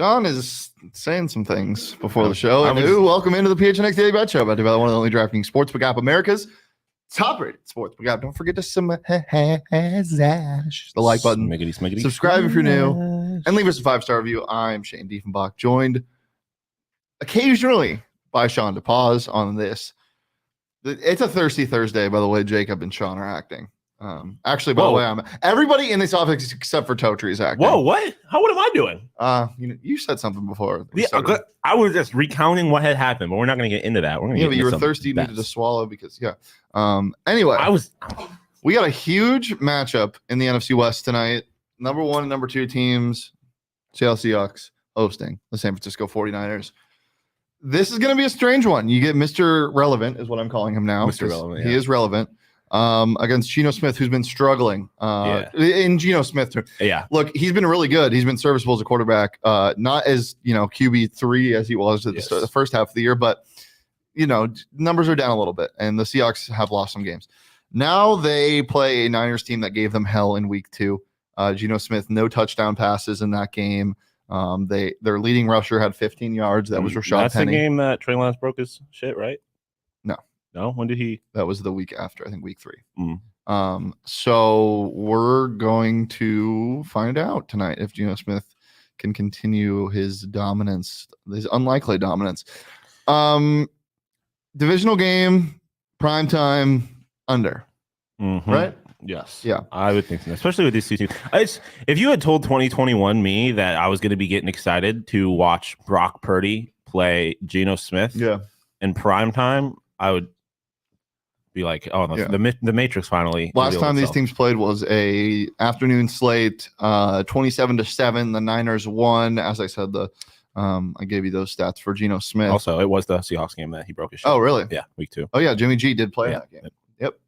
Shawn is saying some things before the show. Welcome into the PHNX Daily Bet Show, about to be one of the only DraftKings Sportsbook app America's top-rated sportsbook app. Don't forget to smash the like button, smiggity. Subscribe if you're new, and leave us a 5-star review. I'm Shane Diefenbach, joined occasionally by Shawn DePaz on this. It's a thirsty Thursday, by the way. Jacob and Shawn are acting. Actually, by the way, everybody in this office except for Totri is acting. Whoa, what? What am I doing? You said something before. I was just recounting what had happened, but we're not going to get into that. We're going to but you were thirsty, you needed to swallow because anyway, we got a huge matchup in the NFC West tonight. Number 1 and number 2 teams, Seattle Seahawks hosting the San Francisco 49ers. This is going to be a strange one. You get Mr. Relevant is what I'm calling him now. Mr. Relevant, he is relevant. Against Geno Smith, who's been struggling. In Geno Smith, look, he's been really good. He's been serviceable as a quarterback. Not as QB3 as he was at the first half of the year, but numbers are down a little bit, and the Seahawks have lost some games. Now they play a Niners team that gave them hell in week 2. Geno Smith, no touchdown passes in that game. Their leading rusher had 15 yards. That was Rashad That's Penny. The game that Trey Lance broke his shit, right? No, when did he? That was the week after, I think week 3. So we're going to find out tonight if Geno Smith can continue his dominance, his unlikely dominance. Divisional game, primetime, under, right? Yes. Yeah. I would think so, especially with these two teams. If you had told 2021 me that I was going to be getting excited to watch Brock Purdy play Geno Smith in primetime, I would be like, the Matrix finally. Last time these teams played was a afternoon slate, 27-7. The Niners won. As I said, I gave you those stats for Geno Smith. Also, it was the Seahawks game that he broke his shit. Oh, really? Yeah, week 2. Oh, yeah, Jimmy G did play that game. Yep.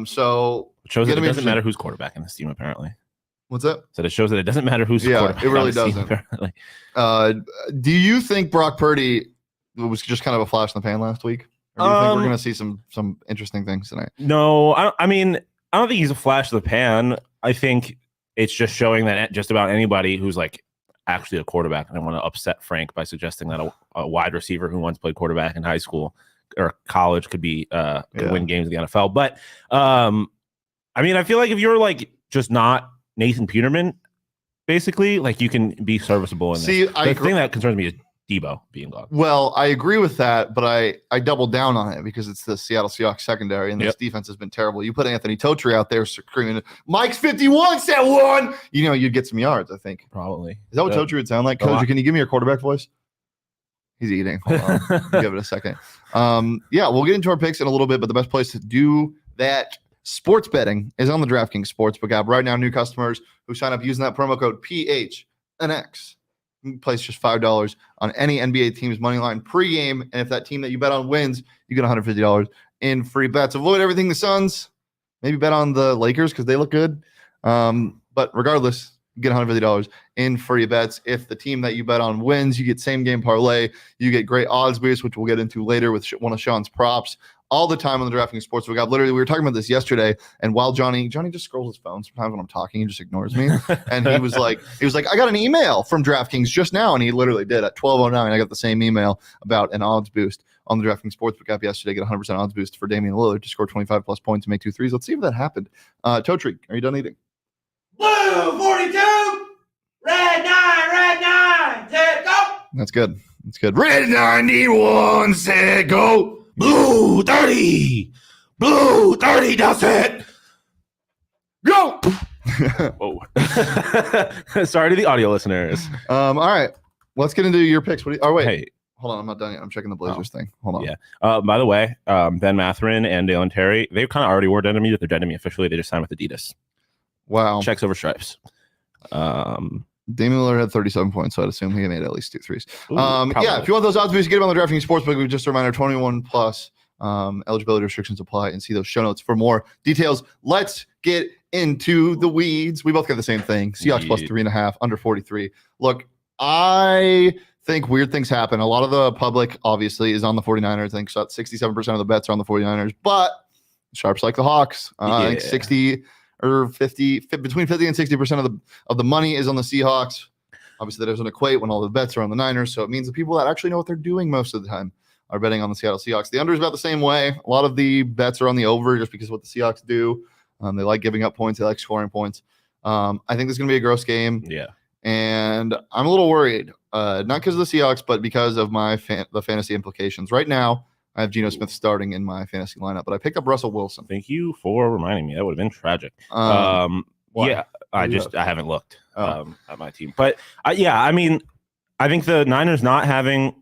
So it shows that it doesn't matter who's quarterback in this team, apparently. What's that? So it shows that it doesn't matter who's quarterback. It really doesn't. Do you think Brock Purdy was just kind of a flash in the pan last week? Or do you think we're going to see some interesting things tonight? No, I don't think he's a flash in the pan. I think it's just showing that just about anybody who's like actually a quarterback, and I want to upset Frank by suggesting that a wide receiver who once played quarterback in high school or college could win games in the NFL. But I feel like if you're like just not Nathan Peterman, basically, like you can be serviceable in this. The thing that concerns me is Debo being gone. Well, I agree with that, but I doubled down on it because it's the Seattle Seahawks secondary, and this defense has been terrible. You put Anthony Totri out there screaming, "Mike's 51, set one!" You'd get some yards, I think. Probably. Is that what Totri would sound like? Coach, can you give me your quarterback voice? He's eating. Hold on. Give it a second. We'll get into our picks in a little bit, but the best place to do that sports betting is on the DraftKings Sportsbook app. Right now, new customers who sign up using that promo code PHNX place just $5 on any NBA team's money line pregame, and if that team that you bet on wins, you get $150 in free bets. Avoid everything the Suns. Maybe bet on the Lakers because they look good. But regardless, you get $150 in free bets. If the team that you bet on wins, you get same game parlay. You get great odds boost, which we'll get into later with one of Shawn's props all the time on the DraftKings Sportsbook app. Literally, we were talking about this yesterday, and while Johnny just scrolls his phone. Sometimes when I'm talking, he just ignores me. And he was like, I got an email from DraftKings just now, and he literally did at 12:09. I got the same email about an odds boost on the DraftKings Sportsbook app yesterday. Get 100% odds boost for Damian Lillard to score 25 plus points and make 2 threes. Let's see if that happened. Totri, are you done eating? Blue 42, red 9, set, go. That's good. That's good. Red 91, set, go. Blue 30, that's it. Go. Whoa. Sorry to the audio listeners. All right. Let's get into your picks. Wait. Hey. Hold on. I'm not done yet. I'm checking the Blazers thing. Hold on. Yeah. By the way, Ben Mathurin and Dalen Terry, they kind of already were dead to me, but they're dead to me officially. They just signed with Adidas. Wow. Checks over stripes. Damian Lillard had 37 points, so I'd assume he made at least 2 threes. If you want those odds boosts, get them on the DraftKings Sportsbook. We just a reminder, 21 plus. Eligibility restrictions apply, and see those show notes for more details. Let's get into the weeds. We both got the same thing. Seahawks plus 3.5, under 43. Look, I think weird things happen. A lot of the public, obviously, is on the 49ers. I think 67% of the bets are on the 49ers, but sharps like the Hawks. I think 60 or 50, between 50 and 60% of the money is on the Seahawks. Obviously, that doesn't equate when all the bets are on the Niners, so it means the people that actually know what they're doing most of the time are betting on the Seattle Seahawks. The under is about the same way. A lot of the bets are on the over just because of what the Seahawks do. They like giving up points. They like scoring points. I think this is going to be a gross game. Yeah. And I'm a little worried, not because of the Seahawks, but because of the fantasy implications. Right now, I have Geno Smith starting in my fantasy lineup, but I picked up Russell Wilson. Thank you for reminding me. That would have been tragic. Yeah, I haven't looked at my team. But, I mean, I think the Niners not having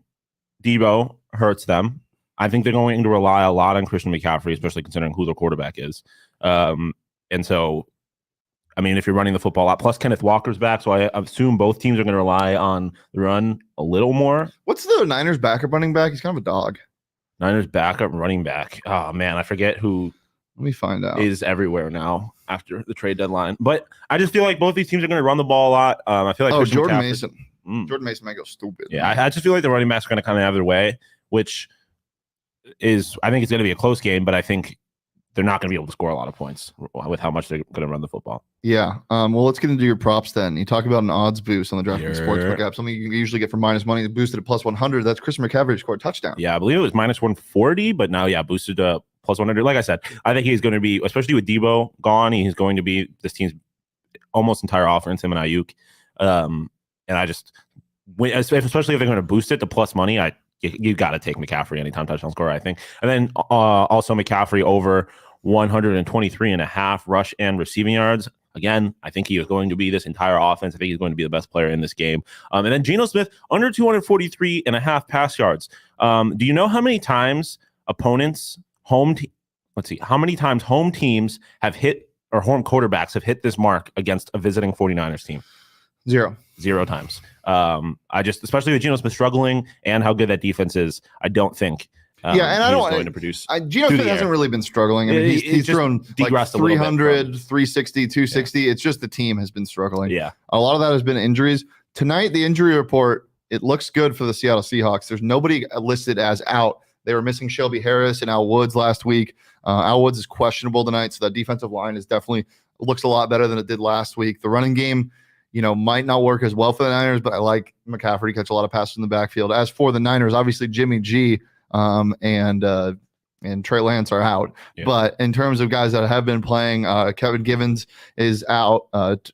Debo hurts them. I think they're going to rely a lot on Christian McCaffrey, especially considering who their quarterback is. And so, I mean, if you're running the football a lot, plus Kenneth Walker's back, so I assume both teams are going to rely on the run a little more. What's the Niners backup running back? He's kind of a dog. Niners backup running back. Oh, man, I forget who. Let me find out. Is everywhere now after the trade deadline. But I just feel like both these teams are going to run the ball a lot. I feel like Jordan Mason. Jordan Mason might go stupid. Yeah, I just feel like the running backs are going to kind of have their way, which is, I think it's going to be a close game, but I think they're not going to be able to score a lot of points with how much they're going to run the football. Yeah. Well, let's get into your props then. You talk about an odds boost on the DraftKings Sportsbook app, something you can usually get for minus money, boosted at plus 100. That's Christian McCaffrey scored a touchdown. Yeah, I believe it was minus 140, but now, boosted to plus 100. Like I said, I think he's going to be, especially with Debo gone, he's going to be this team's almost entire offense, him and Ayuk. And I just, especially if they're going to boost it to plus money, you got to take McCaffrey anytime touchdown scorer, I think. And then also McCaffrey over 123.5 rush and receiving yards. Again, I think he is going to be this entire offense. I think he's going to be the best player in this game. And then Geno Smith under 243.5 pass yards. Do you know how many times opponents how many times home teams have hit, or home quarterbacks have hit this mark against a visiting 49ers team? 0 times. Especially with Geno Smith struggling and how good that defense is, I don't think and I don't going to produce. Geno Smith hasn't really been struggling. I mean, he's thrown like 300, 360, 260. Yeah. It's just the team has been struggling. Yeah. A lot of that has been injuries. Tonight, the injury report, it looks good for the Seattle Seahawks. There's nobody listed as out. They were missing Shelby Harris and Al Woods last week. Al Woods is questionable tonight, so that defensive line is definitely looks a lot better than it did last week. The running game, might not work as well for the Niners, but I like McCaffrey to catch a lot of passes in the backfield. As for the Niners, obviously Jimmy G and Trey Lance are out. Yeah. But in terms of guys that have been playing, Kevin Givens is out.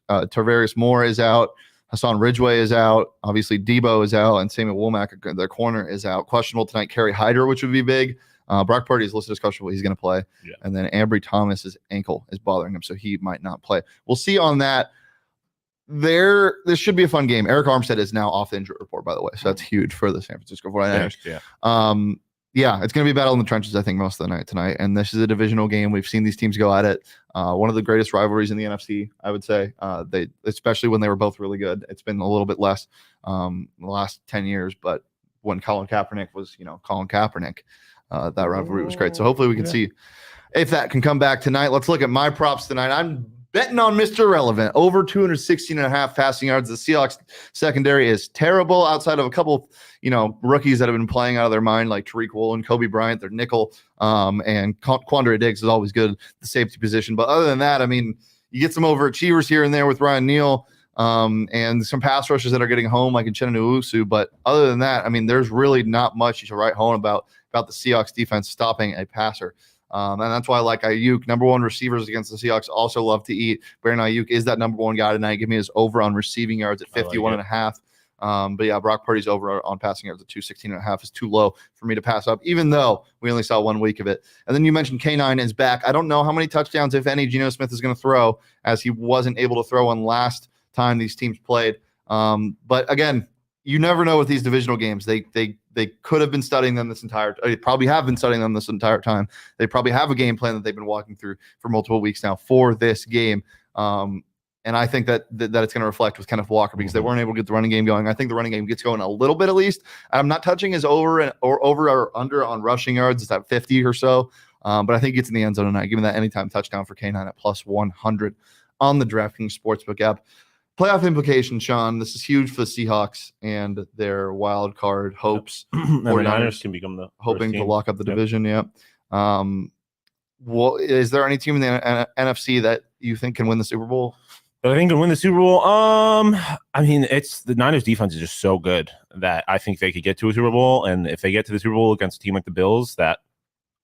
Tarvarius Moore is out. Hassan Ridgeway is out. Obviously, Debo is out. And Samuel Womack, their corner, is out. Questionable tonight, Kerry Hyder, which would be big. Brock Purdy is listed as questionable. He's going to play. Yeah. And then Ambry Thomas's ankle is bothering him, so he might not play. We'll see on that. This should be a fun game. Eric Armstead is now off the injury report, by the way, so that's huge for the San Francisco 49ers. Yeah. It's going to be a battle in the trenches, I think, most of the night tonight, and this is a divisional game. We've seen these teams go at it. One of the greatest rivalries in the NFC, I would say. Especially when they were both really good. It's been a little bit less the last 10 years, but when Colin Kaepernick was, Colin Kaepernick, that rivalry was great. So hopefully we can see if that can come back tonight. Let's look at my props tonight. I'm betting on Mr. Relevant. Over 216.5 passing yards. The Seahawks secondary is terrible outside of a couple, rookies that have been playing out of their mind, like Tariq Woolen, Kobe Bryant, their nickel, and Quandre Diggs is always good at the safety position. But other than that, I mean, you get some overachievers here and there with Ryan Neal, and some pass rushers that are getting home, like in Chenanu. But other than that, I mean, there's really not much you should write home about the Seahawks defense stopping a passer. And that's why I like Ayuk. Number one receivers against the Seahawks also love to eat. Brandon Ayuk is that number one guy tonight. Give me his over on receiving yards at 51.5. But yeah, Brock Purdy's over on passing yards at 216.5 is too low for me to pass up, even though we only saw 1 week of it. And then you mentioned K9 is back. I don't know how many touchdowns, if any, Geno Smith is going to throw, as he wasn't able to throw on last time these teams played. But again, you never know with these divisional games. They could have been studying them they probably have been studying them this entire time. They probably have a game plan that they've been walking through for multiple weeks now for this game. And I think that it's going to reflect with Kenneth Walker because they weren't able to get the running game going. I think the running game gets going a little bit at least. I'm not touching his over or under on rushing yards. It's at 50 or so. But I think he gets in the end zone tonight. Give me that anytime touchdown for K9 at plus 100 on the DraftKings Sportsbook app. Playoff implications, Sean. This is huge for the Seahawks and their wild card hopes. And the Niners can become the hoping to lock up the division. Yep. Well, is there any team in the NFC that you think can win the Super Bowl? I think can win the Super Bowl. I mean, it's the Niners defense is just so good that I think they could get to a Super Bowl. And if they get to the Super Bowl against a team like the Bills, that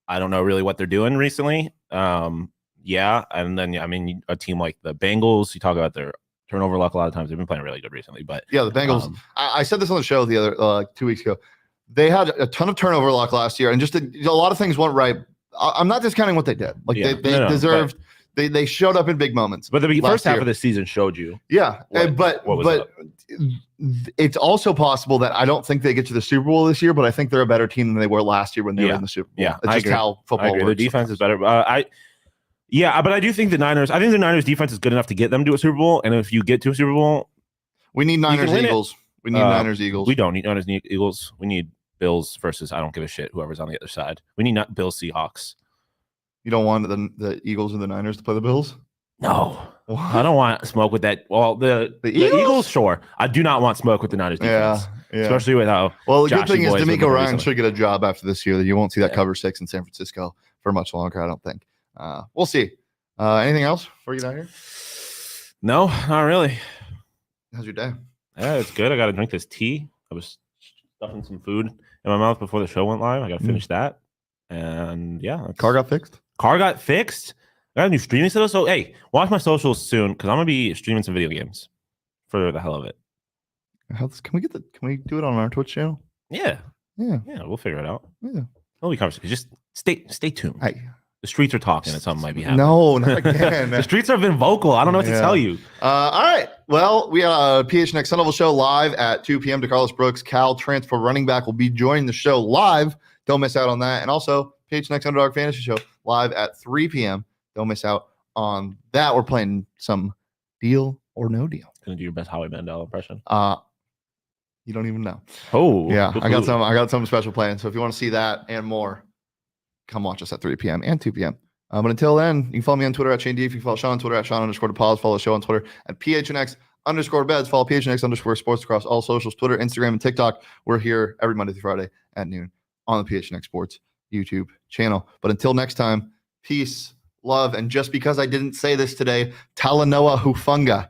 I don't know really what they're doing recently. Yeah. And then, I mean, a team like the Bengals, you talk about their turnover luck a lot of times. They've been playing really good recently. But yeah, the Bengals, I said this on the show the other 2 weeks ago. They had a ton of turnover luck last year, and just a lot of things went right. I'm not discounting what they did. Like they deserved. They showed up in big moments. But the first half of the season showed you. Yeah, but it's also possible that I don't think they get to the Super Bowl this year, but I think they're a better team than they were last year when they were in the Super Bowl. Yeah, it's just how football works. The defense is better. But I do think the Niners defense is good enough to get them to a Super Bowl. And if you get to a Super Bowl, we need Niners Eagles. We need Niners Eagles. We don't need Niners Eagles. We need Bills versus I don't give a shit whoever's on the other side. We need not Bills Seahawks. You don't want the Eagles and the Niners to play the Bills? No. I don't want smoke with that. Well, the Eagles, sure. I do not want smoke with the Niners defense. Yeah. Especially with how the good thing is D'Amico Ryan should get a job after this year. You won't see that cover 6 in San Francisco for much longer, I don't think. We'll see. Anything else before you get out here? No, not really. How's your day? Yeah, it's good. I got to drink this tea. I was stuffing some food in my mouth before the show went live. I got to finish that. And yeah. Car got fixed? Car got fixed. I got a new streaming setup. So, hey, watch my socials soon because I'm going to be streaming some video games for the hell of it. Can we do it on our Twitch channel? Yeah. We'll figure it out. Yeah. It'll be conversation. Just stay tuned. Hey. The streets are talking and something might be happening. No, not again. The streets have been vocal. I don't know what to tell you. All right. Well, we have a PHNX Sun Level show live at 2 p.m. to Carlos Brooks. Cal transfer running back will be joining the show live. Don't miss out on that. And also PHNX Underdog Fantasy Show live at 3 p.m. Don't miss out on that. We're playing some Deal or No Deal. Gonna do your best Howie Mandel impression. You don't even know. Oh, yeah. I got some special plans. So if you want to see that and more, come watch us at 3 p.m. and 2 p.m. But until then, you can follow me on Twitter at Shane D. If you follow Shawn on Twitter at Shawn_DePause. Follow the show on Twitter at PHNX_beds. Follow PHNX_sports across all socials, Twitter, Instagram, and TikTok. We're here every Monday through Friday at noon on the PHNX Sports YouTube channel. But until next time, peace, love, and just because I didn't say this today, Talanoa Hufunga.